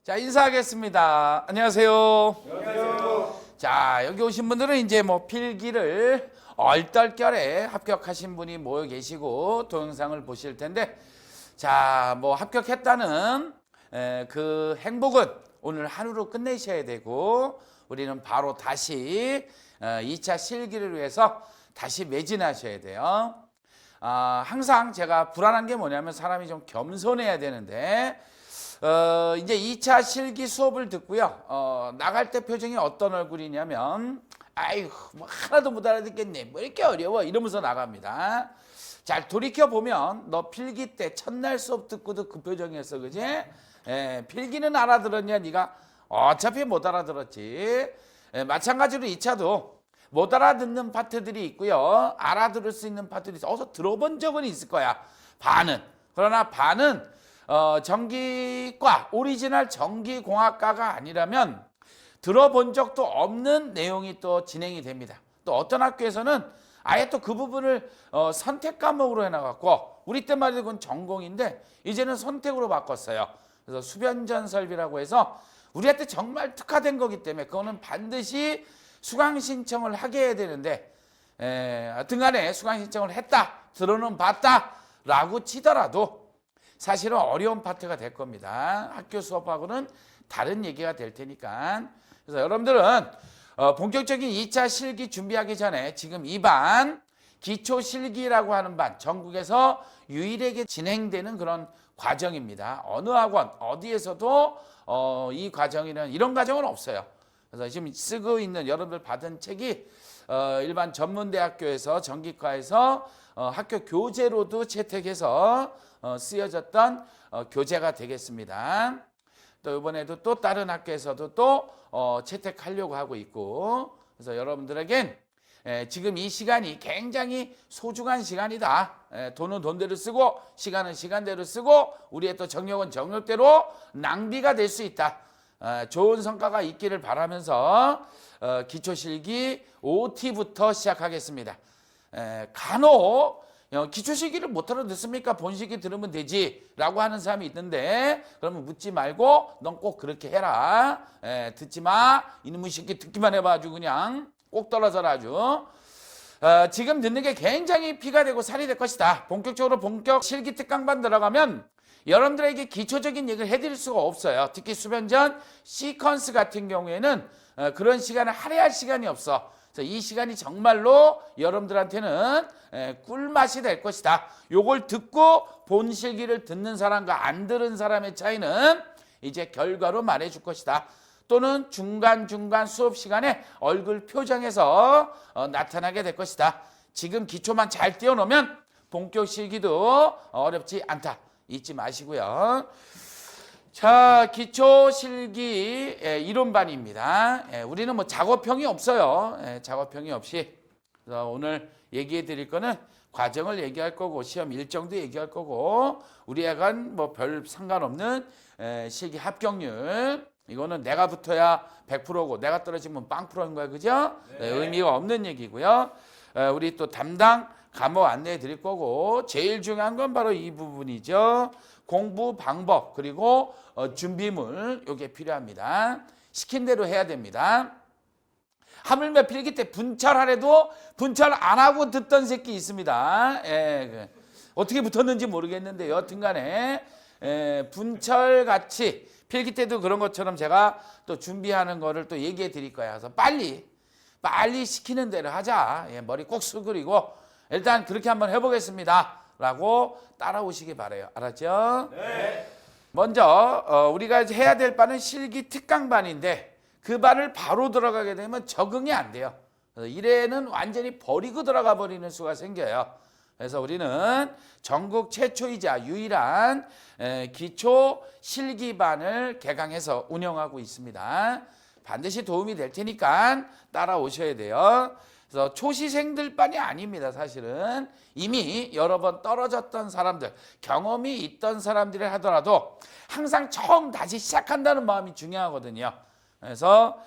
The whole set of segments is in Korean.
자, 인사하겠습니다. 안녕하세요. 안녕하세요. 자, 여기 오신 분들은 이제 뭐 필기를 얼떨결에 합격하신 분이 모여 계시고 동영상을 보실 텐데, 자, 뭐 합격했다는 그 행복은 오늘 하루로 끝내셔야 되고, 우리는 바로 다시 2차 실기를 위해서 다시 매진하셔야 돼요. 항상 제가 불안한 게 뭐냐면 사람이 좀 겸손해야 되는데, 이제 2차 실기 수업을 듣고요. 나갈 때 표정이 어떤 얼굴이냐면, 아이고, 뭐 하나도 못 알아듣겠네. 뭐 이렇게 어려워. 이러면서 나갑니다. 잘 돌이켜보면, 너 필기 때 첫날 수업 듣고도 그 표정이었어. 그지? 필기는 알아들었냐? 네가 어차피 못 알아들었지. 마찬가지로 2차도 못 알아듣는 파트들이 있고요. 알아들을 수 있는 파트들이 있어. 어서 들어본 적은 있을 거야. 반은. 그러나 반은 전기과, 오리지널 전기공학과가 아니라면 들어본 적도 없는 내용이 또 진행이 됩니다. 또 어떤 학교에서는 아예 또 그 부분을 선택 과목으로 해놔갖고, 우리 때만 해도 그건 전공인데 이제는 선택으로 바꿨어요. 그래서 수변전 설비라고 해서 우리한테 정말 특화된 거기 때문에 그거는 반드시 수강 신청을 하게 해야 되는데, 하여튼 간에 수강 신청을 했다, 들어는 봤다 라고 치더라도 사실은 어려운 파트가 될 겁니다. 학교 수업하고는 다른 얘기가 될 테니까. 그래서 여러분들은 본격적인 2차 실기 준비하기 전에 지금 이 반, 기초 실기라고 하는 반, 전국에서 유일하게 진행되는 그런 과정입니다. 어느 학원, 어디에서도 이 과정이는, 이런 과정은 없어요. 그래서 지금 쓰고 있는, 여러분들 받은 책이 일반 전문대학교에서, 전기과에서 학교 교재로도 채택해서 쓰여졌던 교재가 되겠습니다. 또 이번에도 또 다른 학교에서도 또 채택하려고 하고 있고, 그래서 여러분들에겐 지금 이 시간이 굉장히 소중한 시간이다. 돈은 돈대로 쓰고 시간은 시간대로 쓰고 우리의 또 정력은 정력대로 낭비가 될 수 있다. 좋은 성과가 있기를 바라면서 기초실기 OT부터 시작하겠습니다. 간혹 기초실기를 못 알아듣습니까? 본실기 들으면 되지 라고 하는 사람이 있는데, 그러면 묻지 말고 넌 꼭 그렇게 해라. 듣지 마. 이놈의 실기 듣기만 해봐. 아주 그냥 꼭 떨어져라. 아주 지금 듣는 게 굉장히 피가 되고 살이 될 것이다. 본격적으로 본격 실기 특강반 들어가면 여러분들에게 기초적인 얘기를 해드릴 수가 없어요. 특히 수변전 시퀀스 같은 경우에는 그런 시간을 할애할 시간이 없어. 그래서 이 시간이 정말로 여러분들한테는 꿀맛이 될 것이다. 요걸 듣고 본 실기를 듣는 사람과 안 들은 사람의 차이는 이제 결과로 말해줄 것이다. 또는 중간중간 수업 시간에 얼굴 표정에서 나타나게 될 것이다. 지금 기초만 잘 띄워놓으면 본격 실기도 어렵지 않다. 잊지 마시고요. 자, 기초 실기 이론반입니다. 우리는 뭐 작업형이 없어요. 작업형이 없이. 그래서 오늘 얘기해 드릴 거는 과정을 얘기할 거고, 시험 일정도 얘기할 거고, 우리와는 뭐 별 상관없는 실기 합격률. 이거는 내가 붙어야 100%고 내가 떨어지면 0%인 거야. 그죠? 네. 의미가 없는 얘기고요. 우리 또 담당 과목 안내해 드릴 거고, 제일 중요한 건 바로 이 부분이죠. 공부 방법, 그리고 준비물, 이게 필요합니다. 시킨 대로 해야 됩니다. 하물며 필기 때 분철하래도 분철 안 하고 듣던 새끼 있습니다. 어떻게 붙었는지 모르겠는데 여튼 간에 분철같이 필기 때도 그런 것처럼 제가 또 준비하는 거를 또 얘기해 드릴 거야. 그래서 빨리 시키는 대로 하자. 머리 꼭 숙이고 일단 그렇게 한번 해보겠습니다 라고 따라오시기 바라요. 알았죠? 네. 먼저 우리가 해야 될 바는 실기 특강반인데, 그 반을 바로 들어가게 되면 적응이 안 돼요. 그래서 이래는 완전히 버리고 들어가 버리는 수가 생겨요. 그래서 우리는 전국 최초이자 유일한 기초 실기반을 개강해서 운영하고 있습니다. 반드시 도움이 될 테니까 따라오셔야 돼요. 그래서 초시생들반이 아닙니다. 사실은 이미 여러 번 떨어졌던 사람들, 경험이 있던 들이 하더라도 항상 처음 다시 시작한다는 마음이 중요하거든요. 그래서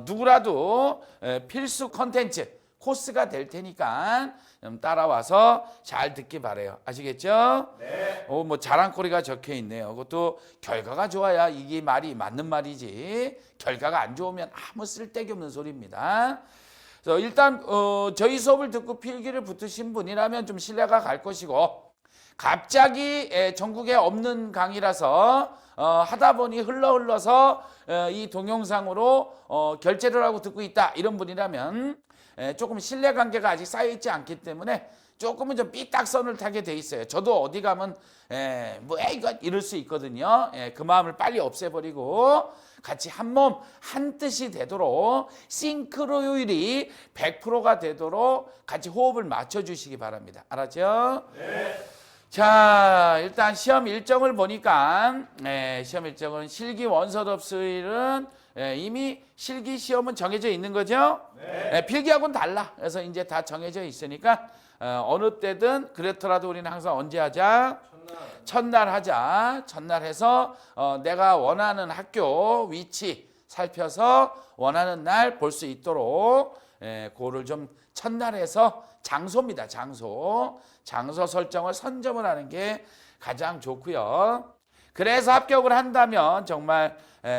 누구라도 필수 컨텐츠, 코스가 될 테니까 좀 따라와서 잘 듣기 바래요. 아시겠죠? 네. 뭐 자랑거리가 적혀 있네요. 그것도 결과가 좋아야 이게 말이 맞는 말이지. 결과가 안 좋으면 아무 쓸데기 없는 소리입니다. 그래서 일단 저희 수업을 듣고 필기를 붙으신 분이라면 좀 신뢰가 갈 것이고, 갑자기 전국에 없는 강의라서 하다 보니 흘러서 이 동영상으로 결제를 하고 듣고 있다, 이런 분이라면 조금 신뢰관계가 아직 쌓여있지 않기 때문에 조금은 좀 삐딱선을 타게 돼 있어요. 저도 어디 가면 뭐 이거 이럴 수 있거든요. 그 마음을 빨리 없애버리고 같이 한 몸 한 뜻이 되도록, 싱크로율이 100%가 되도록 같이 호흡을 맞춰주시기 바랍니다. 알았죠? 네. 자, 일단 시험 일정을 보니까 시험 일정은 실기 원서답수일은 이미 실기 시험은 정해져 있는 거죠. 네. 필기하고는 달라. 그래서 이제 다 정해져 있으니까 어느 때든, 그렇더라도 우리는 항상 언제 하자? 첫날 하자. 첫날 해서 내가 원하는 학교 위치 살펴서 원하는 날 볼 수 있도록 그거를 좀 첫날 해서, 장소입니다. 장소 설정을 선점을 하는 게 가장 좋고요. 그래서 합격을 한다면 정말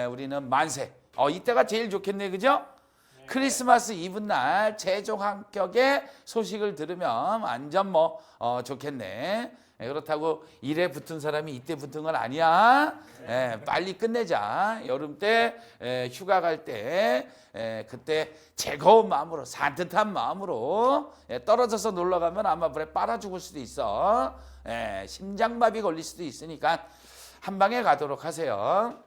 우리는 만세. 이때가 제일 좋겠네, 그죠? 네. 크리스마스 이브 날 최종 합격의 소식을 들으면 완전 좋겠네. 그렇다고 일에 붙은 사람이 이때 붙은 건 아니야. 빨리 끝내자. 여름 때 휴가 갈 때 그때 즐거운 마음으로, 산뜻한 마음으로 떨어져서 놀러 가면 아마 물에 빨아 죽을 수도 있어. 심장마비 걸릴 수도 있으니까 한 방에 가도록 하세요.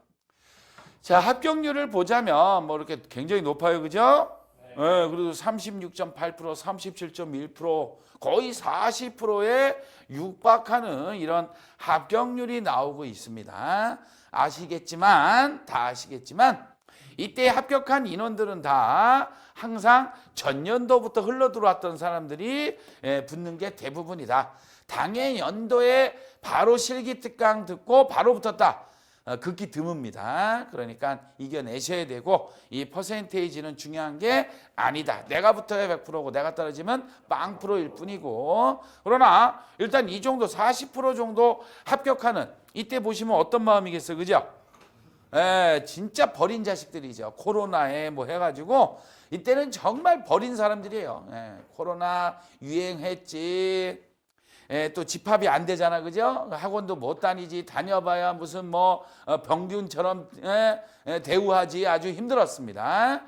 자, 합격률을 보자면 뭐 이렇게 굉장히 높아요, 그죠? 그래도 36.8%, 37.1%, 거의 40%에 육박하는 이런 합격률이 나오고 있습니다. 다 아시겠지만 이때 합격한 인원들은 다 항상 전년도부터 흘러 들어왔던 사람들이 붙는 게 대부분이다. 당해 연도에 바로 실기 특강 듣고 바로 붙었다. 극히 드뭅니다. 그러니까 이겨내셔야 되고, 이 퍼센테이지는 중요한 게 아니다. 내가 붙어야 100%고 내가 떨어지면 0%일 뿐이고, 그러나 일단 이 정도 40% 정도 합격하는, 이때 보시면 어떤 마음이겠어요, 그죠? 진짜 버린 자식들이죠. 코로나에 뭐 해가지고 이때는 정말 버린 사람들이에요. 코로나 유행했지. 또 집합이 안 되잖아, 그죠? 학원도 못 다니지. 다녀봐야 무슨 병균처럼 대우하지. 아주 힘들었습니다.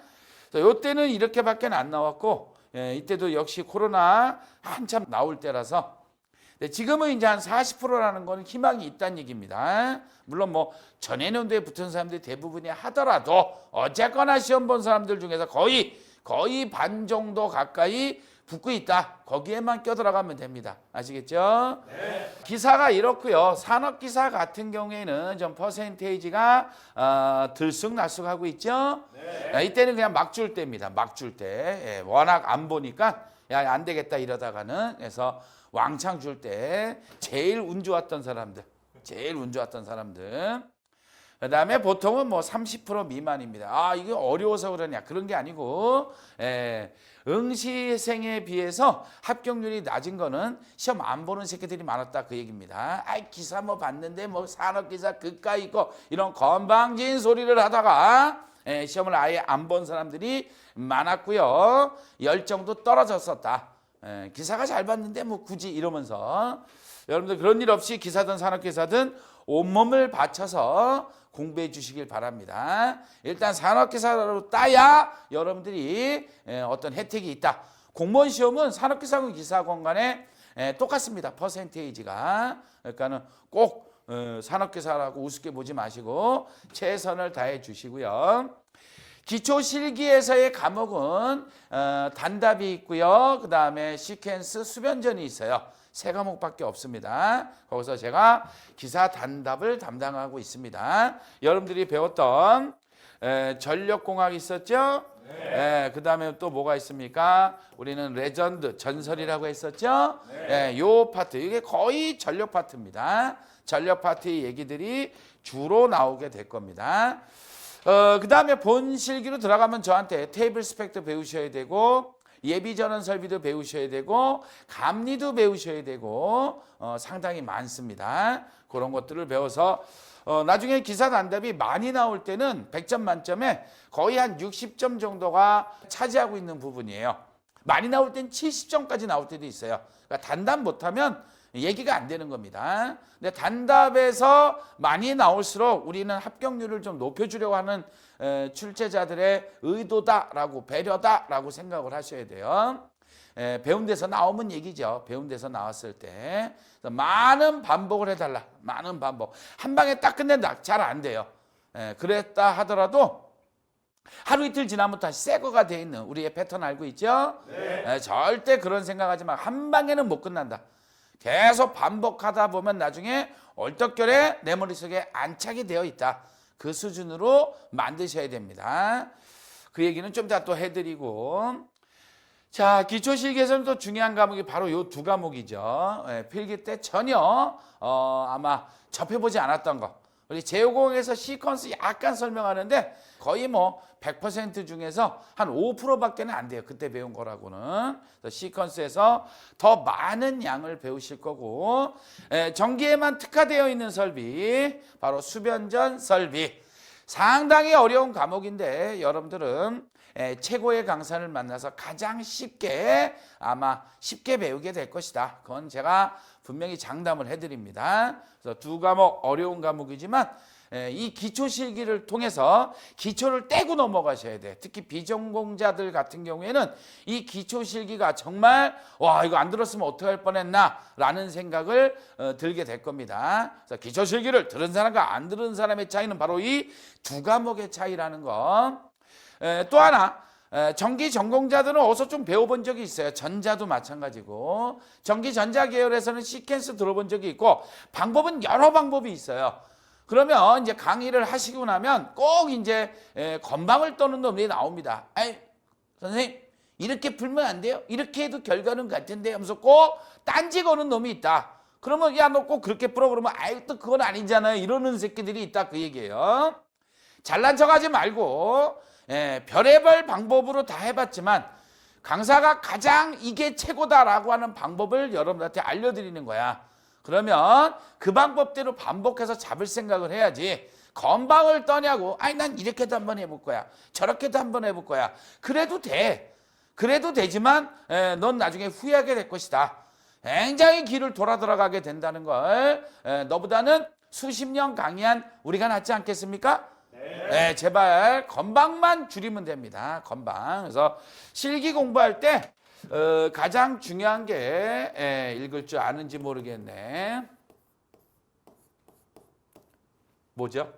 이때는 이렇게밖에 안 나왔고, 이때도 역시 코로나 한참 나올 때라서, 지금은 이제 한 40%라는 건 희망이 있다는 얘기입니다. 물론 전해년도에 붙은 사람들이 대부분이 하더라도 어쨌거나 시험 본 사람들 중에서 거의 반 정도 가까이 붙고 있다. 거기에만 껴들어가면 됩니다. 아시겠죠? 네. 기사가 이렇고요. 산업기사 같은 경우에는 좀 퍼센테이지가 들쑥날쑥하고 있죠. 네. 이때는 그냥 막 줄 때입니다. 막 줄 때. 워낙 안 보니까 야, 안 되겠다 이러다가는, 그래서 왕창 줄 때 제일 운 좋았던 사람들, 그다음에 보통은 30% 미만입니다. 이게 어려워서 그러냐, 그런 게 아니고, 응시생에 비해서 합격률이 낮은 거는 시험 안 보는 새끼들이 많았다, 그 얘기입니다. 기사 봤는데 산업기사 그까 있고 이런 건방진 소리를 하다가 시험을 아예 안 본 사람들이 많았고요. 열정도 떨어졌었다. 기사가 잘 봤는데 굳이 이러면서, 여러분들 그런 일 없이 기사든 산업기사든 온몸을 바쳐서 공부해 주시길 바랍니다. 일단 산업기사로 따야 여러분들이 어떤 혜택이 있다. 공무원 시험은 산업기사하고 기사학원 간에 똑같습니다. 퍼센테이지가. 그러니까는 꼭 산업기사라고 우습게 보지 마시고 최선을 다해 주시고요. 기초실기에서의 과목은 단답이 있고요. 그 다음에 시퀀스, 수변전이 있어요. 3과목밖에 없습니다. 거기서 제가 기사 단답을 담당하고 있습니다. 여러분들이 배웠던 전력공학 있었죠? 네. 그 다음에 또 뭐가 있습니까? 우리는 레전드, 전설이라고 했었죠? 네. 요 파트, 이게 거의 전력 파트입니다. 전력 파트의 얘기들이 주로 나오게 될 겁니다. 그 다음에 본 실기로 들어가면 저한테 테이블 스펙트 배우셔야 되고, 예비전원 설비도 배우셔야 되고 감리도 배우셔야 되고 상당히 많습니다. 그런 것들을 배워서 나중에 기사 단답이 많이 나올 때는 100점 만점에 거의 한 60점 정도가 차지하고 있는 부분이에요. 많이 나올 땐 70점까지 나올 때도 있어요. 그러니까 단답 못하면 얘기가 안 되는 겁니다. 근데 단답에서 많이 나올수록 우리는 합격률을 좀 높여주려고 하는 출제자들의 의도다라고 배려다라고 생각을 하셔야 돼요. 배운 데서 나오면 얘기죠. 배운 데서 나왔을 때 많은 반복을 해달라. 많은 반복. 한 방에 딱 끝낸다. 잘 안 돼요. 그랬다 하더라도 하루 이틀 지나면 다시 새 거가 돼 있는 우리의 패턴 알고 있죠? 네. 절대 그런 생각하지 마. 한 방에는 못 끝난다. 계속 반복하다 보면 나중에 얼떨결에 내 머릿속에 안착이 되어 있다. 그 수준으로 만드셔야 됩니다. 그 얘기는 좀 이따 또 해드리고. 자, 기초실기에서는 또 중요한 과목이 바로 이 두 과목이죠. 필기 때 전혀 아마 접해보지 않았던 거. 우리 제5공에서 시퀀스 약간 설명하는데 거의 뭐 100% 중에서 한 5%밖에는 안 돼요. 그때 배운 거라고는. 시퀀스에서 더 많은 양을 배우실 거고, 전기에만 특화되어 있는 설비, 바로 수변전 설비. 상당히 어려운 과목인데 여러분들은 최고의 강사를 만나서 가장 쉽게 아마 쉽게 배우게 될 것이다. 그건 제가 분명히 장담을 해드립니다. 그래서 두 과목 어려운 과목이지만 이 기초실기를 통해서 기초를 떼고 넘어가셔야 돼. 특히 비전공자들 같은 경우에는 이 기초실기가 정말 와 이거 안 들었으면 어떡할 뻔했나 라는 생각을 들게 될 겁니다. 그래서 기초실기를 들은 사람과 안 들은 사람의 차이는 바로 이 두 과목의 차이라는 거. 또 하나 전기 전공자들은 어디서 좀 배워본 적이 있어요. 전자도 마찬가지고 전기 전자 계열에서는 시퀀스 들어본 적이 있고 방법은 여러 방법이 있어요. 그러면 이제 강의를 하시고 나면 꼭 이제 건방을 떠는 놈들이 나옵니다. 아이 선생님 이렇게 풀면 안 돼요? 이렇게 해도 결과는 같은데 하면서 꼭 딴지 거는 놈이 있다. 그러면 야 너 꼭 그렇게 풀어 그러면 아이 또 그건 아니잖아요. 이러는 새끼들이 있다 그 얘기예요. 잘난 척하지 말고 별의별 방법으로 다 해봤지만 강사가 가장 이게 최고다라고 하는 방법을 여러분들한테 알려드리는 거야. 그러면 그 방법대로 반복해서 잡을 생각을 해야지. 건방을 떠냐고 아니 난 이렇게도 한번 해볼 거야. 저렇게도 한번 해볼 거야. 그래도 돼. 그래도 되지만 넌 나중에 후회하게 될 것이다. 굉장히 길을 돌아 들어가게 된다는 걸 너보다는 수십 년 강의한 우리가 낫지 않겠습니까? 네, 제발 건방만 줄이면 됩니다. 건방. 그래서 실기 공부할 때 가장 중요한 게 읽을 줄 아는지 모르겠네. 뭐죠?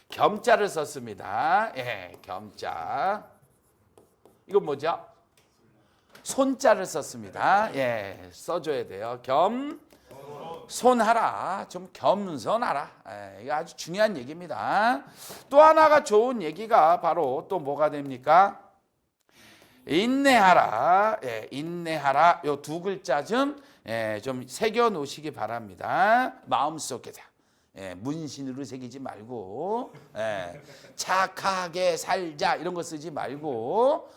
겸자를 썼습니다. 겸자. 이건 뭐죠? 손자를 썼습니다. 써줘야 돼요. 손하라. 좀 겸손하라. 이게 아주 중요한 얘기입니다. 또 하나가 좋은 얘기가 바로 또 뭐가 됩니까? 인내하라. 인내하라. 요 두 글자 좀 새겨 놓으시기 바랍니다. 마음속에다. 문신으로 새기지 말고 착하게 살자 이런 거 쓰지 말고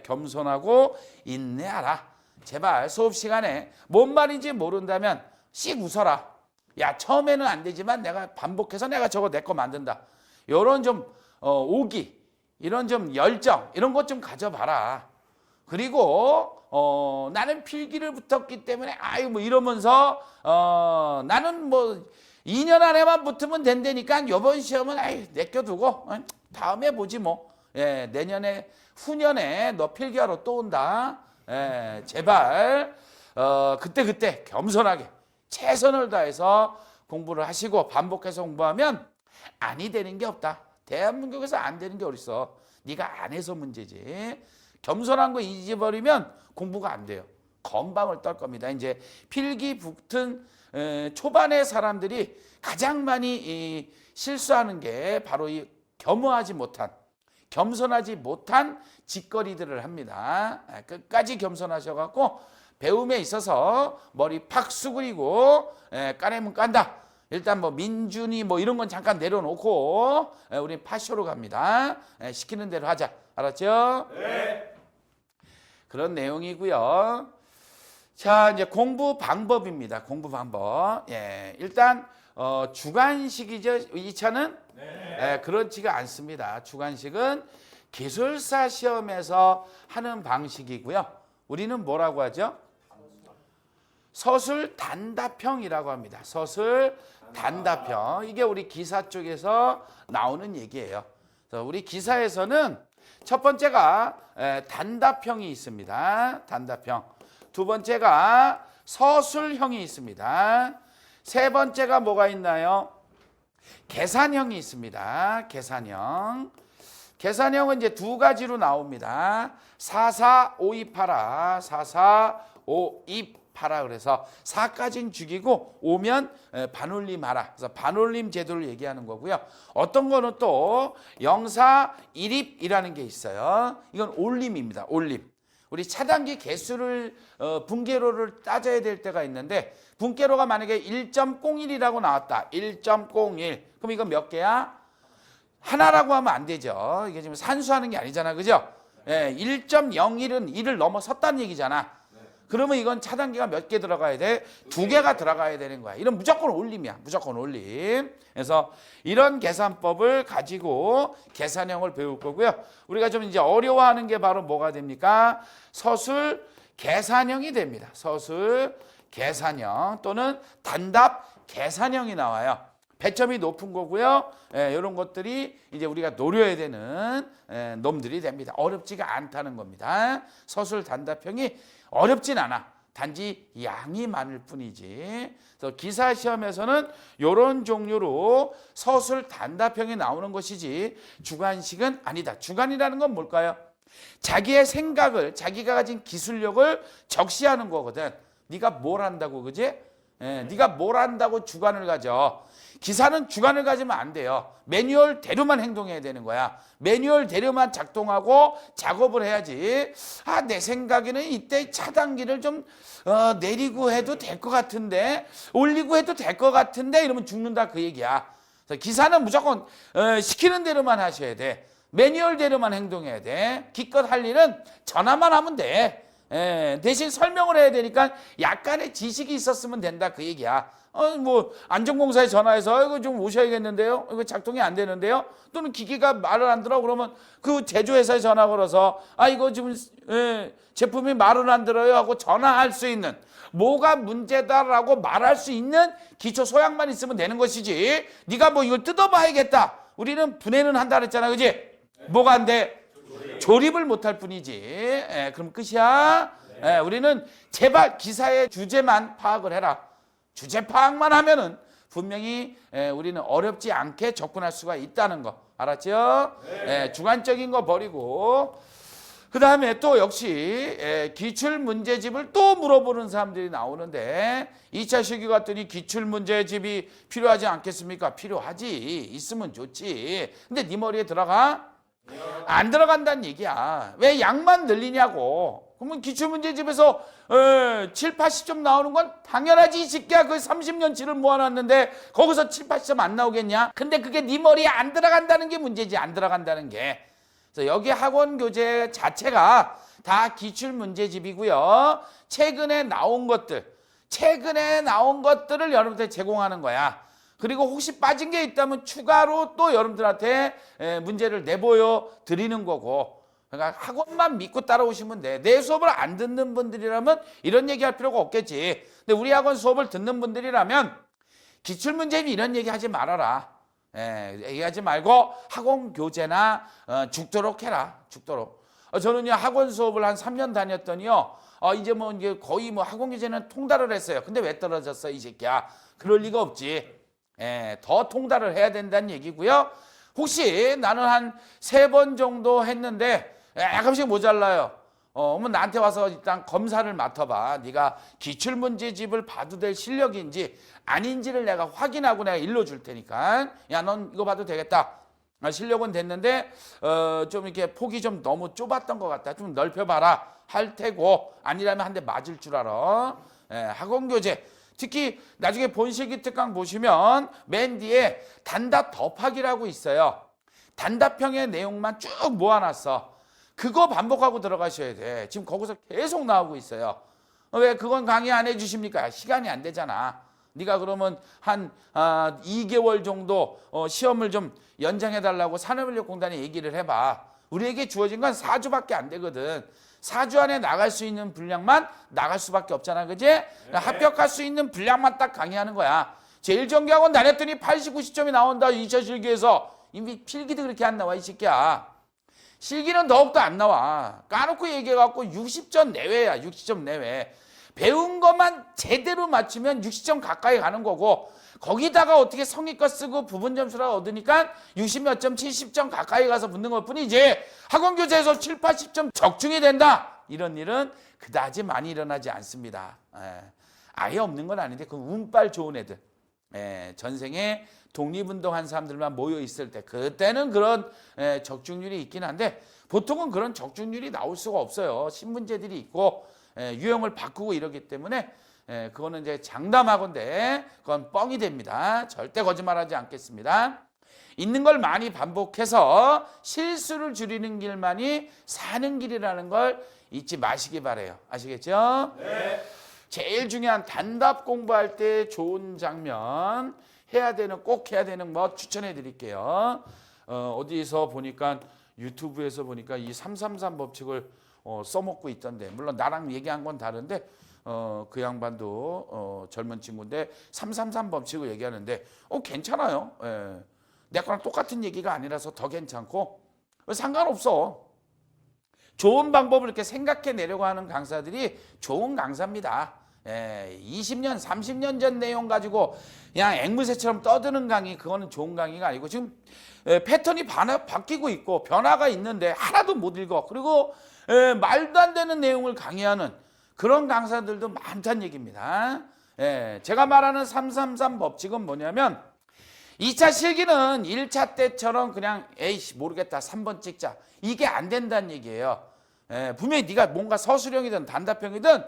겸손하고 인내하라. 제발 수업 시간에 뭔 말인지 모른다면 씩 웃어라. 야 처음에는 안 되지만 내가 반복해서 내가 저거 내 거 만든다. 이런 좀 오기, 이런 좀 열정 이런 것 좀 가져봐라. 그리고 나는 필기를 붙었기 때문에 아유 뭐 이러면서 나는 뭐 2년 안에만 붙으면 된다니까 이번 시험은 아유 내껴두고 다음에 보지 뭐. 내년에 후년에 너 필기하러 또 온다. 제발 그때 겸손하게 최선을 다해서 공부를 하시고 반복해서 공부하면 아니 되는 게 없다. 대한민국에서 안 되는 게 어딨어. 네가 안 해서 문제지. 겸손한 거 잊어버리면 공부가 안 돼요. 건방을 떨 겁니다. 이제 필기 붙은 초반의 사람들이 가장 많이 실수하는 게 바로 이 겸허하지 못한, 겸손하지 못한 짓거리들을 합니다. 끝까지 겸손하셔갖고 배움에 있어서 머리 팍 수그리고 까내면 깐다. 일단 뭐 민준이 뭐 이런 건 잠깐 내려놓고 우리 파쇼로 갑니다. 시키는 대로 하자. 알았죠? 네. 그런 내용이고요. 자, 이제 공부 방법입니다. 공부 방법. 예, 일단 주관식이죠. 이 차는 그렇지가 않습니다. 주관식은 기술사 시험에서 하는 방식이고요. 우리는 뭐라고 하죠? 서술 단답형이라고 합니다. 서술 단답형. 이게 우리 기사 쪽에서 나오는 얘기예요. 그래서 우리 기사에서는 첫 번째가 단답형이 있습니다. 단답형. 두 번째가 서술형이 있습니다. 세 번째가 뭐가 있나요? 계산형이 있습니다. 계산형. 계산형은 이제 두 가지로 나옵니다. 44528라 44528라 그래서 4까지는 죽이고 5면 반올림하라. 그래서 반올림 제도를 얘기하는 거고요. 어떤 거는 또 영사 일입이라는 게 있어요. 이건 올림입니다. 올림. 우리 차단기 개수를 분계로를 따져야 될 때가 있는데 분계로가 만약에 1.01이라고 나왔다. 1.01. 그럼 이건 몇 개야? 하나라고 하면 안 되죠. 이게 지금 산수하는 게 아니잖아. 그죠? 예, 1.01은 1을 넘어섰다는 얘기잖아. 그러면 이건 차단기가 몇 개 들어가야 돼? 2개가 들어가야 되는 거야. 이런 무조건 올림이야. 무조건 올림. 그래서 이런 계산법을 가지고 계산형을 배울 거고요. 우리가 좀 이제 어려워하는 게 바로 뭐가 됩니까? 서술 계산형이 됩니다. 서술 계산형 또는 단답 계산형이 나와요. 배점이 높은 거고요. 이런 것들이 이제 우리가 노려야 되는 놈들이 됩니다. 어렵지가 않다는 겁니다. 서술 단답형이 어렵진 않아. 단지 양이 많을 뿐이지. 그래서 기사 시험에서는 이런 종류로 서술 단답형이 나오는 것이지 주관식은 아니다. 주관이라는 건 뭘까요? 자기의 생각을, 자기가 가진 기술력을 적시하는 거거든. 네가 뭘 한다고, 그지? 네가 뭘 한다고 주관을 가져. 기사는 주관을 가지면 안 돼요. 매뉴얼대로만 행동해야 되는 거야. 매뉴얼대로만 작동하고 작업을 해야지. 아, 내 생각에는 이때 차단기를 좀 내리고 해도 될 것 같은데, 올리고 해도 될 것 같은데 이러면 죽는다 그 얘기야. 그래서 기사는 무조건 시키는 대로만 하셔야 돼. 매뉴얼대로만 행동해야 돼. 기껏 할 일은 전화만 하면 돼. 대신 설명을 해야 되니까 약간의 지식이 있었으면 된다 그 얘기야. 뭐 안전공사에 전화해서 이거 좀 오셔야겠는데요. 이거 작동이 안 되는데요. 또는 기기가 말을 안 들어 그러면 그 제조회사에 전화 걸어서 이거 지금 제품이 말을 안 들어요 하고 전화할 수 있는 뭐가 문제다라고 말할 수 있는 기초 소양만 있으면 되는 것이지. 네가 뭐 이걸 뜯어봐야겠다. 우리는 분해는 한다 그랬잖아, 그지? 뭐가 안 돼? 조립을 못할 뿐이지. 그럼 끝이야. 우리는 제발 기사의 주제만 파악을 해라. 주제 파악만 하면은 분명히 우리는 어렵지 않게 접근할 수가 있다는 거. 알았죠? 주관적인 거 버리고 그 다음에 또 역시 기출문제집을 또 물어보는 사람들이 나오는데 2차 시기 갔더니 기출문제집이 필요하지 않겠습니까? 필요하지. 있으면 좋지. 근데 네 머리에 들어가? 안 들어간다는 얘기야. 왜 양만 늘리냐고. 그러면 기출문제집에서 7, 80점 나오는 건 당연하지 이 새끼야. 그 30년치를 모아놨는데 거기서 7, 80점 안 나오겠냐? 근데 그게 네 머리에 안 들어간다는 게 문제지. 안 들어간다는 게. 그래서 여기 학원 교재 자체가 다 기출문제집이고요. 최근에 나온 것들을 여러분한테 제공하는 거야. 그리고 혹시 빠진 게 있다면 추가로 또 여러분들한테 문제를 내보여 드리는 거고. 그러니까 학원만 믿고 따라오시면 돼. 내 수업을 안 듣는 분들이라면 이런 얘기할 필요가 없겠지. 근데 우리 학원 수업을 듣는 분들이라면 기출문제는 이런 얘기 하지 말아라. 얘기하지 말고 학원 교재나 죽도록 해라. 죽도록. 저는요 학원 수업을 한 3년 다녔더니요. 이제 뭐 이제 거의 뭐 학원 교재는 통달을 했어요. 근데 왜 떨어졌어 이 새끼야? 그럴 리가 없지. 더 통달을 해야 된다는 얘기고요. 혹시 나는 한 3번 정도 했는데 약간씩 모자라요. 그러면 나한테 와서 일단 검사를 맡아봐. 네가 기출문제집을 봐도 될 실력인지 아닌지를 내가 확인하고 내가 일러줄 테니까. 야, 넌 이거 봐도 되겠다. 실력은 됐는데 좀 이렇게 폭이 좀 너무 좁았던 것 같다. 좀 넓혀봐라 할 테고 아니라면 한 대 맞을 줄 알아. 학원교재. 특히 나중에 본실기 특강 보시면 맨 뒤에 단답 덮하기라고 있어요. 단답형의 내용만 쭉 모아놨어. 그거 반복하고 들어가셔야 돼. 지금 거기서 계속 나오고 있어요. 왜 그건 강의 안 해주십니까? 시간이 안 되잖아. 네가 그러면 한 2개월 정도 시험을 좀 연장해달라고 산업인력공단에 얘기를 해봐. 우리에게 주어진 건 4주밖에 안 되거든. 4주 안에 나갈 수 있는 분량만 나갈 수밖에 없잖아. 그지? 네. 합격할 수 있는 분량만 딱 강의하는 거야. 제일전기학원 다녔더니 80, 90점이 나온다. 2차 실기에서. 이미 필기도 그렇게 안 나와 이 새끼야. 실기는 더욱더 안 나와. 까놓고 얘기해갖고 60점 내외야. 60점 내외. 배운 것만 제대로 맞추면 60점 가까이 가는 거고, 거기다가 어떻게 성의껏 쓰고 부분 점수를 얻으니까 60몇 점, 70점 가까이 가서 붙는 것 뿐이지, 학원 교재에서 7, 80점 적중이 된다, 이런 일은 그다지 많이 일어나지 않습니다. 아예 없는 건 아닌데 그 운빨 좋은 애들, 전생에 독립운동한 사람들만 모여 있을 때, 그때는 그런 적중률이 있긴 한데 보통은 그런 적중률이 나올 수가 없어요. 신문제들이 있고 유형을 바꾸고 이러기 때문에 그거는 이제 장담하건대 그건 뻥이 됩니다. 절대 거짓말하지 않겠습니다. 있는 걸 많이 반복해서 실수를 줄이는 길만이 사는 길이라는 걸 잊지 마시기 바래요. 아시겠죠? 네. 제일 중요한 단답 공부할 때 좋은 장면, 꼭 해야 되는 거 추천해 드릴게요. 어디서 보니까, 유튜브에서 보니까 이 333 법칙을 써먹고 있던데, 물론 나랑 얘기한 건 다른데 그 양반도 젊은 친구인데 333 법칙을 얘기하는데 괜찮아요. 내 거랑 똑같은 얘기가 아니라서 더 괜찮고 상관없어. 좋은 방법을 이렇게 생각해 내려고 하는 강사들이 좋은 강사입니다. 20년, 30년 전 내용 가지고 그냥 앵무새처럼 떠드는 강의, 그거는 좋은 강의가 아니고, 지금 패턴이 바뀌고 있고 변화가 있는데 하나도 못 읽어. 그리고 말도 안 되는 내용을 강의하는 그런 강사들도 많다는 얘기입니다. 제가 말하는 333 법칙은 뭐냐면, 2차 실기는 1차 때처럼 그냥 에이씨 모르겠다 3번 찍자, 이게 안 된다는 얘기예요. 분명히 네가 뭔가 서술형이든 단답형이든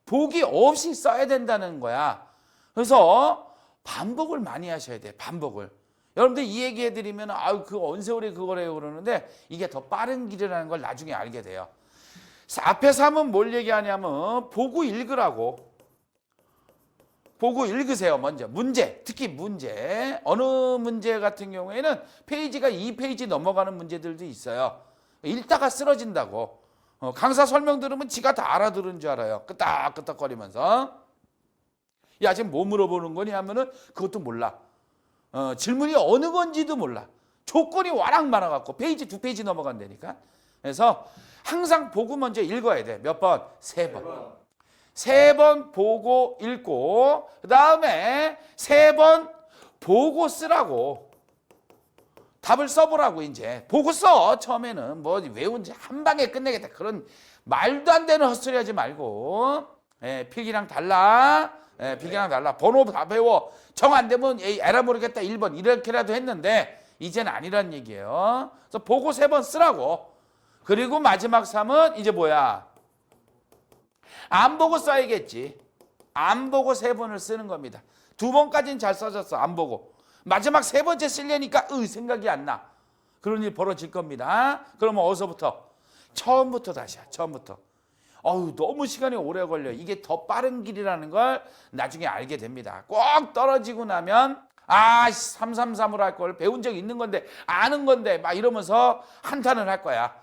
보기 없이 써야 된다는 거야. 그래서 반복을 많이 하셔야 돼. 반복을. 여러분들 이 얘기 해드리면 그 언세월에 그거래요 그러는데, 이게 더 빠른 길이라는 걸 나중에 알게 돼요. 앞에서 하면 뭘 얘기하냐면 보고 읽으라고. 보고 읽으세요. 먼저 문제, 특히 문제. 어느 문제 같은 경우에는 페이지가 2페이지 넘어가는 문제들도 있어요. 읽다가 쓰러진다고. 강사 설명 들으면 지가 다 알아들은 줄 알아요. 끄덕끄덕거리면서. 야, 지금 뭐 물어보는 거니 하면은 그것도 몰라. 질문이 어느 건지도 몰라. 조건이 와락 많아갖고 페이지 2페이지 넘어간다니까. 그래서 항상 보고 먼저 읽어야 돼. 몇 번? 3번. 3번 보고 읽고, 그 다음에 3번 보고 쓰라고. 답을 써보라고. 이제 보고 써. 처음에는 뭐 외운지 한 방에 끝내겠다, 그런 말도 안 되는 헛소리 하지 말고. 필기랑 달라. 필기랑 달라. 번호 다 배워. 정 안 되면 에라 모르겠다 1번 이렇게라도 했는데 이제는 아니란 얘기예요. 그래서 보고 3번 쓰라고. 그리고 마지막 3은 이제 뭐야? 안 보고 써야겠지. 안 보고 3번을 쓰는 겁니다. 2번까지는 잘 써졌어. 안 보고. 마지막 3번째 쓰려니까 생각이 안 나. 그런 일 벌어질 겁니다. 그러면 어디서부터? 처음부터 다시야. 처음부터. 너무 시간이 오래 걸려. 이게 더 빠른 길이라는 걸 나중에 알게 됩니다. 꼭 떨어지고 나면 333으로 할 걸 배운 적 있는 건데, 아는 건데 막 이러면서 한탄을 할 거야.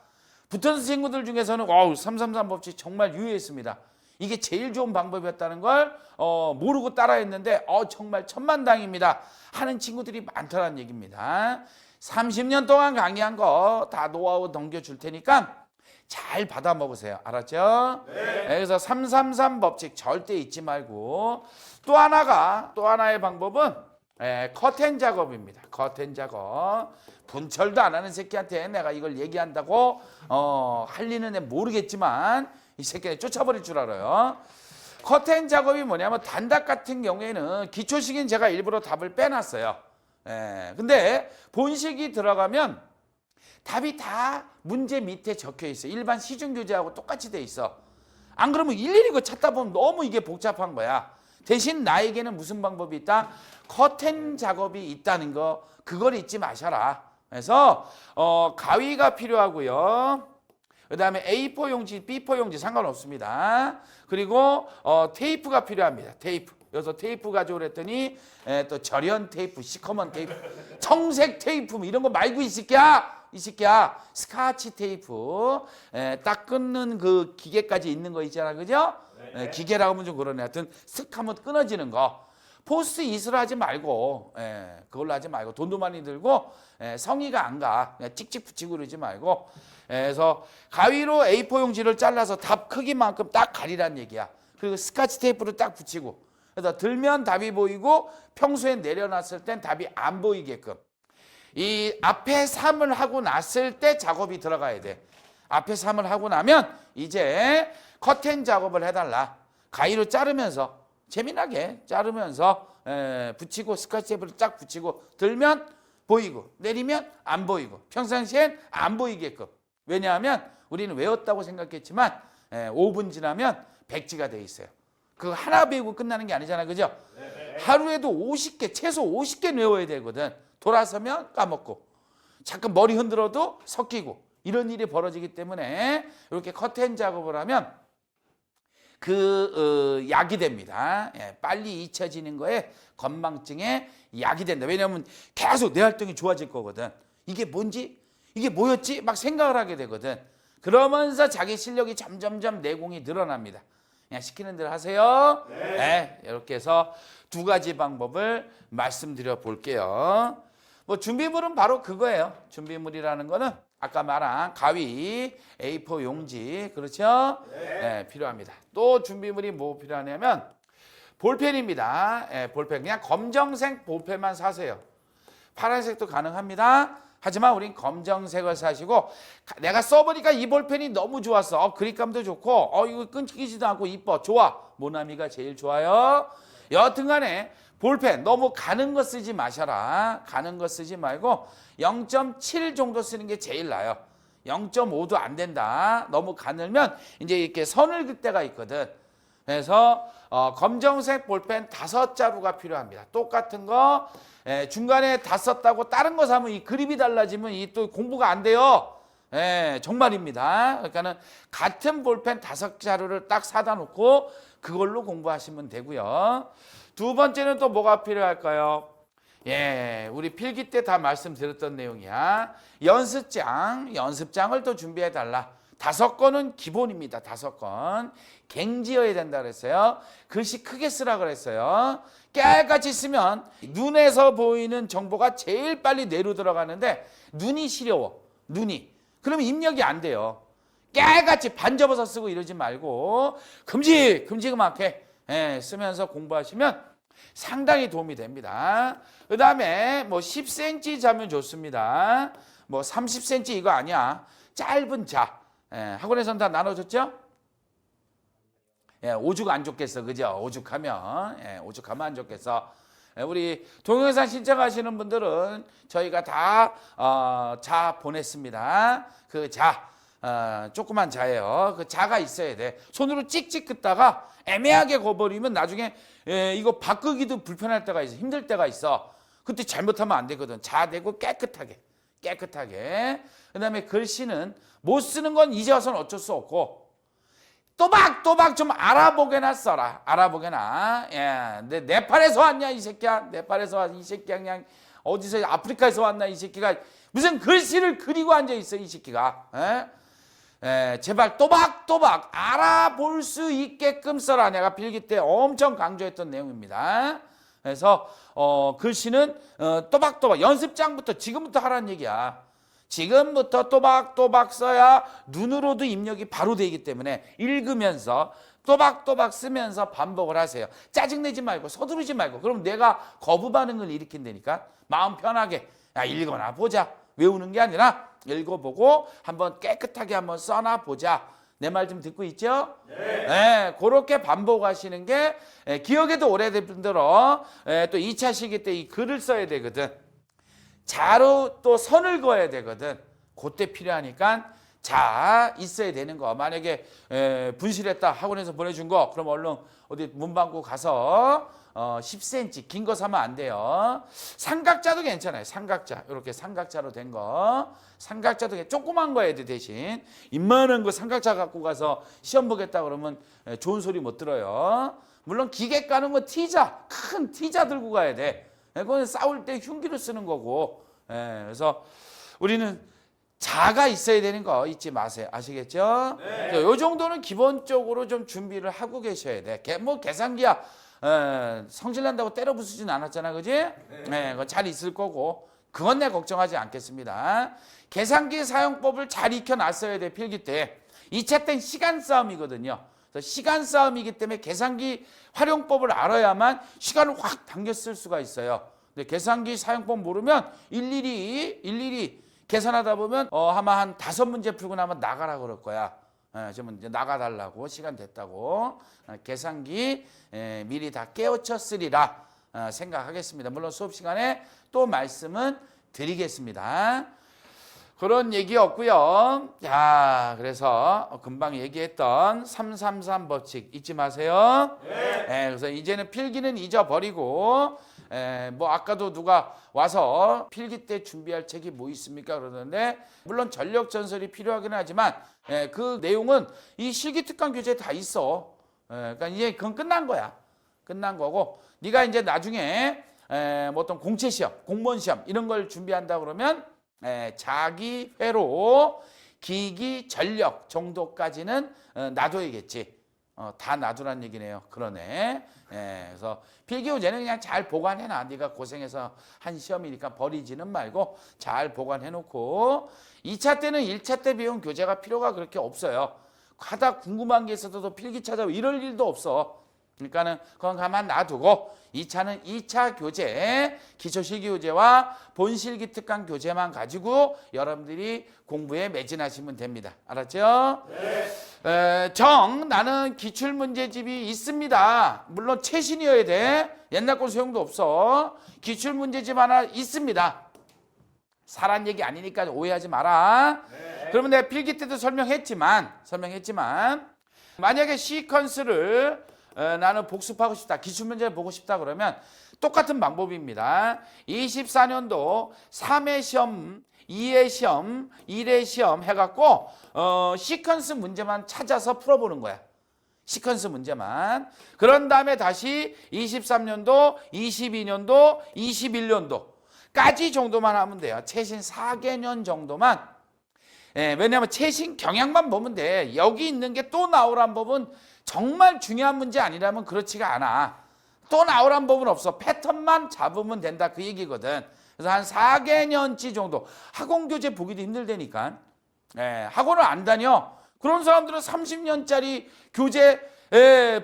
붙은 친구들 중에서는 333 법칙 정말 유효했습니다. 이게 제일 좋은 방법이었다는 걸 모르고 따라했는데 정말 천만다행입니다 하는 친구들이 많다는 얘기입니다. 30년 동안 강의한 거 다 노하우 넘겨줄 테니까 잘 받아 먹으세요. 알았죠? 네. 그래서 333 법칙 절대 잊지 말고, 또 하나의 방법은 커튼 작업입니다. 커튼 작업. 분철도 안 하는 새끼한테 내가 이걸 얘기한다고 할 리는 애 모르겠지만 이 새끼를 쫓아버릴 줄 알아요. 커튼 작업이 뭐냐면, 단답 같은 경우에는 기초식인 제가 일부러 답을 빼놨어요. 근데 본식이 들어가면 답이 다 문제 밑에 적혀 있어. 일반 시중교재하고 똑같이 돼 있어. 안 그러면 일일이 그거 찾다 보면 너무 이게 복잡한 거야. 대신 나에게는 무슨 방법이 있다? 커튼 작업이 있다는 거, 그걸 잊지 마셔라. 그래서 가위가 필요하고요. 그다음에 A4 용지, B4 용지 상관없습니다. 그리고 테이프가 필요합니다. 테이프. 여기서 테이프 가져오라 했더니 또 절연 테이프, 시커먼 테이프, 청색 테이프 이런 거 말고 이 새끼야 스카치 테이프 딱 끊는 그 기계까지 있는 거 있잖아, 그죠? 기계라고 하면 좀 그러네. 하여튼 슥 하면 끊어지는 거. 포스트 잇으로 하지 말고 그걸로 하지 말고 돈도 많이 들고 성의가 안 가. 그냥 찍찍 붙이고 그러지 말고 그래서 가위로 A4 용지를 잘라서 답 크기만큼 딱 가리란 얘기야. 그리고 스카치 테이프를 딱 붙이고 그래서 들면 답이 보이고 평소에 내려놨을 땐 답이 안 보이게끔 이 앞에 3을 하고 났을 때 작업이 들어가야 돼. 앞에 3을 하고 나면 이제 커튼 작업을 해달라. 가위로 자르면서 재미나게 자르면서 붙이고 스카치 테이프를 쫙 붙이고 들면 보이고 내리면 안 보이고 평상시엔 안 보이게끔. 왜냐하면 우리는 외웠다고 생각했지만 5분 지나면 백지가 돼 있어요. 그거 하나 배우고 끝나는 게 아니잖아, 그죠? 하루에도 50개, 최소 50개 외워야 되거든. 돌아서면 까먹고 잠깐 머리 흔들어도 섞이고 이런 일이 벌어지기 때문에 이렇게 커튼 작업을 하면 약이 됩니다. 빨리 잊혀지는 거에 건망증에 약이 된다. 왜냐하면 계속 내 활동이 좋아질 거거든. 이게 뭔지? 이게 뭐였지? 막 생각을 하게 되거든. 그러면서 자기 실력이 점점점 내공이 늘어납니다. 그냥 시키는 대로 하세요. 네. 이렇게 해서 두 가지 방법을 말씀드려 볼게요. 뭐 준비물은 바로 그거예요. 준비물이라는 거는 아까 말한 가위, A4 용지, 그렇죠? 필요합니다. 또 준비물이 뭐 필요하냐면 볼펜입니다. 볼펜 그냥 검정색 볼펜만 사세요. 파란색도 가능합니다. 하지만 우린 검정색을 사시고 내가 써보니까 이 볼펜이 너무 좋았어. 그립감도 좋고 이거 끊기지도 않고 이뻐. 좋아. 모나미가 제일 좋아요. 여튼간에 볼펜 너무 가는 거 쓰지 마셔라. 가는 거 쓰지 말고 0.7 정도 쓰는 게 제일 나아요. 0.5도 안 된다. 너무 가늘면 이제 이렇게 선을 긋 때가 있거든. 그래서 검정색 볼펜 5자루가 필요합니다. 똑같은 거 중간에 다 썼다고 다른 거 사면 이 그립이 달라지면 이 또 공부가 안 돼요. 정말입니다. 그러니까는 같은 볼펜 5자루를 딱 사다 놓고 그걸로 공부하시면 되고요. 두 번째는 또 뭐가 필요할까요? 우리 필기 때 다 말씀드렸던 내용이야. 연습장을 또 준비해 달라. 5건은 기본입니다. 5건. 갱지어야 된다 그랬어요. 글씨 크게 쓰라 그랬어요. 깨알같이 쓰면 눈에서 보이는 정보가 제일 빨리 뇌로 들어가는데 눈이 시려워. 눈이. 그러면 입력이 안 돼요. 깨알같이 반접어서 쓰고 이러지 말고 큼직큼직하게 쓰면서 공부하시면 상당히 도움이 됩니다. 그 다음에 뭐 10cm 자면 좋습니다. 뭐 30cm 이거 아니야. 짧은 자. 학원에서는 다 나눠줬죠? 오죽 안 좋겠어, 그죠? 오죽하면 안 좋겠어. 우리 동영상 신청하시는 분들은 저희가 다 자 보냈습니다. 그 자, 조그만 자예요. 그 자가 있어야 돼. 손으로 찍찍 긋다가 애매하게 거버리면 나중에 이거 바꾸기도 불편할 때가 있어. 힘들 때가 있어. 그때 잘못하면 안 되거든. 자 대고 깨끗하게. 그 다음에 글씨는 못 쓰는 건 이제 와서는 어쩔 수 없고 또박또박 좀 알아보게나 써라. 알아보게나. 내 네팔에서 왔냐 이 새끼야. 네팔에서 왔 이 새끼야. 그냥 어디서 아프리카에서 왔나 이 새끼가. 무슨 글씨를 그리고 앉아있어 이 새끼가. 제발 또박또박 알아볼 수 있게끔 써라. 내가 필기 때 엄청 강조했던 내용입니다. 그래서 글씨는 또박또박 연습장부터 지금부터 하라는 얘기야. 지금부터 또박또박 써야 눈으로도 입력이 바로 되기 때문에 읽으면서 또박또박 쓰면서 반복을 하세요. 짜증내지 말고 서두르지 말고. 그럼 내가 거부 반응을 일으킨다니까. 마음 편하게 읽어나 보자. 외우는 게 아니라 읽어보고 한번 깨끗하게 한번 써나 보자. 내 말 좀 듣고 있죠? 그렇게 반복하시는 게 기억에도 오래된 분들은 또 2차 시기 때 이 글을 써야 되거든. 자로 또 선을 그어야 되거든. 그때 필요하니까 자 있어야 되는 거. 만약에 분실했다 학원에서 보내준 거 그럼 얼른 어디 문방구 가서 10cm 긴 거 사면 안 돼요. 삼각자도 괜찮아요. 삼각자 이렇게 삼각자로 된 거, 삼각자도 조그만 거 해야 돼. 대신 이만한 거 삼각자 갖고 가서 시험 보겠다 그러면 좋은 소리 못 들어요. 물론 기계 까는 거 T자, 큰 T자 들고 가야 돼. 그건 싸울 때 흉기를 쓰는 거고. 그래서 우리는 자가 있어야 되는 거 잊지 마세요. 아시겠죠? 네. 요 정도는 기본적으로 좀 준비를 하고 계셔야 돼. 뭐 계산기야 성질 난다고 때려 부수진 않았잖아, 그지? 네, 그건 잘 있을 거고 그건 내 걱정하지 않겠습니다. 계산기 사용법을 잘 익혀놨어야 돼. 필기 때 2차 때는 시간 싸움이거든요. 그래서 시간 싸움이기 때문에 계산기 활용법을 알아야만 시간을 확 당겨 쓸 수가 있어요. 근데 계산기 사용법 모르면 일일이 계산하다 보면 아마 한 5문제 풀고 나면 나가라 그럴 거야. 좀 이제 나가달라고 시간 됐다고. 계산기 미리 다 깨우쳤으리라 생각하겠습니다. 물론 수업 시간에 또 말씀은 드리겠습니다. 그런 얘기였고요. 자, 그래서 금방 얘기했던 333 법칙 잊지 마세요. 네. 그래서 이제는 필기는 잊어버리고 뭐 아까도 누가 와서 필기 때 준비할 책이 뭐 있습니까 그러는데 물론 전력 전설이 필요하긴 하지만 그 내용은 이 실기특강 교재에 다 있어. 그러니까 이제 그건 끝난 거야. 끝난 거고 네가 이제 나중에 뭐 어떤 공채 시험, 공무원 시험 이런 걸 준비한다 그러면 자기 회로 기기 전력 정도까지는 놔둬야겠지. 다 놔두란 얘기네요. 그러네. 그래서 필기후제는 그냥 잘 보관해놔. 네가 고생해서 한 시험이니까 버리지는 말고 잘 보관해놓고 2차 때는 1차 때 배운 교재가 필요가 그렇게 없어요. 하다 궁금한 게 있어도 필기 찾아보고 이럴 일도 없어. 그러니까는 그건 가만 놔두고 2차는 2차 교재, 기초실기교재와 본실기특강 교재만 가지고 여러분들이 공부에 매진하시면 됩니다. 알았죠? 네. 나는 기출문제집이 있습니다. 물론 최신이어야 돼. 옛날 건 소용도 없어. 기출문제집 하나 있습니다. 사란 얘기 아니니까 오해하지 마라. 네. 그러면 내가 필기 때도 설명했지만 만약에 시퀀스를 나는 복습하고 싶다. 기출문제 보고 싶다 그러면 똑같은 방법입니다. 24년도 3회 시험, 2회 시험, 1회 시험 해갖고 시퀀스 문제만 찾아서 풀어보는 거야. 시퀀스 문제만. 그런 다음에 다시 23년도, 22년도, 21년도까지 정도만 하면 돼요. 최신 4개년 정도만. 왜냐하면 최신 경향만 보면 돼. 여기 있는 게 또 나오란 법은 정말 중요한 문제 아니라면 그렇지가 않아. 또 나오란 법은 없어. 패턴만 잡으면 된다 그 얘기거든. 그래서 한 4개년치 정도. 학원 교재 보기도 힘들다니까. 학원을 안 다녀. 그런 사람들은 30년짜리 교재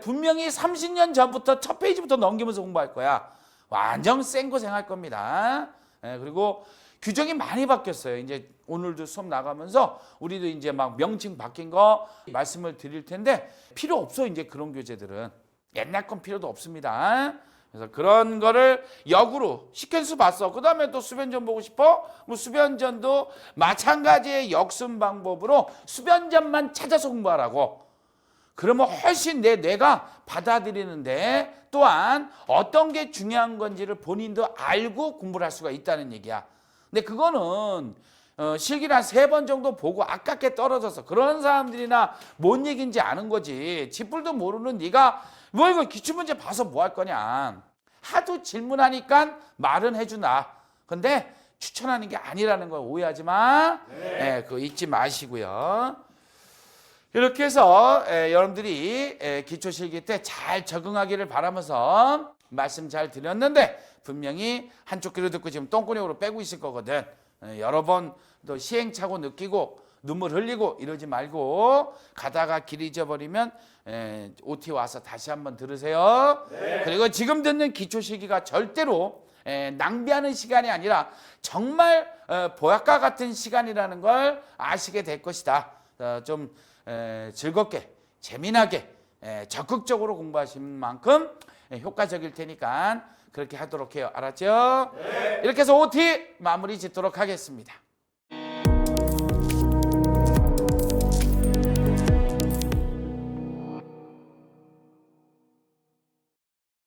분명히 30년 전부터 첫 페이지부터 넘기면서 공부할 거야. 완전 생고생할 겁니다. 그리고 규정이 많이 바뀌었어요. 이제 오늘도 수업 나가면서 우리도 이제 막 명칭 바뀐 거 말씀을 드릴 텐데 필요 없어. 이제 그런 교재들은 옛날 건 필요도 없습니다. 그래서 그런 거를 역으로 시퀀스 봤어. 그 다음에 또 수변전 보고 싶어? 뭐 수변전도 마찬가지의 역순 방법으로 수변전만 찾아서 공부하라고. 그러면 훨씬 내 뇌가 받아들이는데 또한 어떤 게 중요한 건지를 본인도 알고 공부를 할 수가 있다는 얘기야. 근데 그거는 실기를 한 3번 정도 보고 아깝게 떨어져서 그런 사람들이나 뭔 얘기인지 아는 거지. 쥐뿔도 모르는 네가 뭐 이거 기출문제 봐서 뭐 할 거냐. 하도 질문하니까 말은 해주나. 근데 추천하는 게 아니라는 거 오해하지 마. 그거 잊지 마시고요. 이렇게 해서 여러분들이 기초실기 때 잘 적응하기를 바라면서 말씀 잘 드렸는데 분명히 한쪽 귀로 듣고 지금 똥구녕으로 빼고 있을 거거든. 여러 번 또 시행착오 느끼고 눈물 흘리고 이러지 말고 가다가 길 잊어버리면 OT 와서 다시 한번 들으세요. 네. 그리고 지금 듣는 기초실기가 절대로 낭비하는 시간이 아니라 정말 보약과 같은 시간이라는 걸 아시게 될 것이다. 좀 즐겁게 재미나게 적극적으로 공부하시는 만큼 효과적일 테니까 그렇게 하도록 해요. 알았죠? 네. 이렇게 해서 OT 마무리 짓도록 하겠습니다.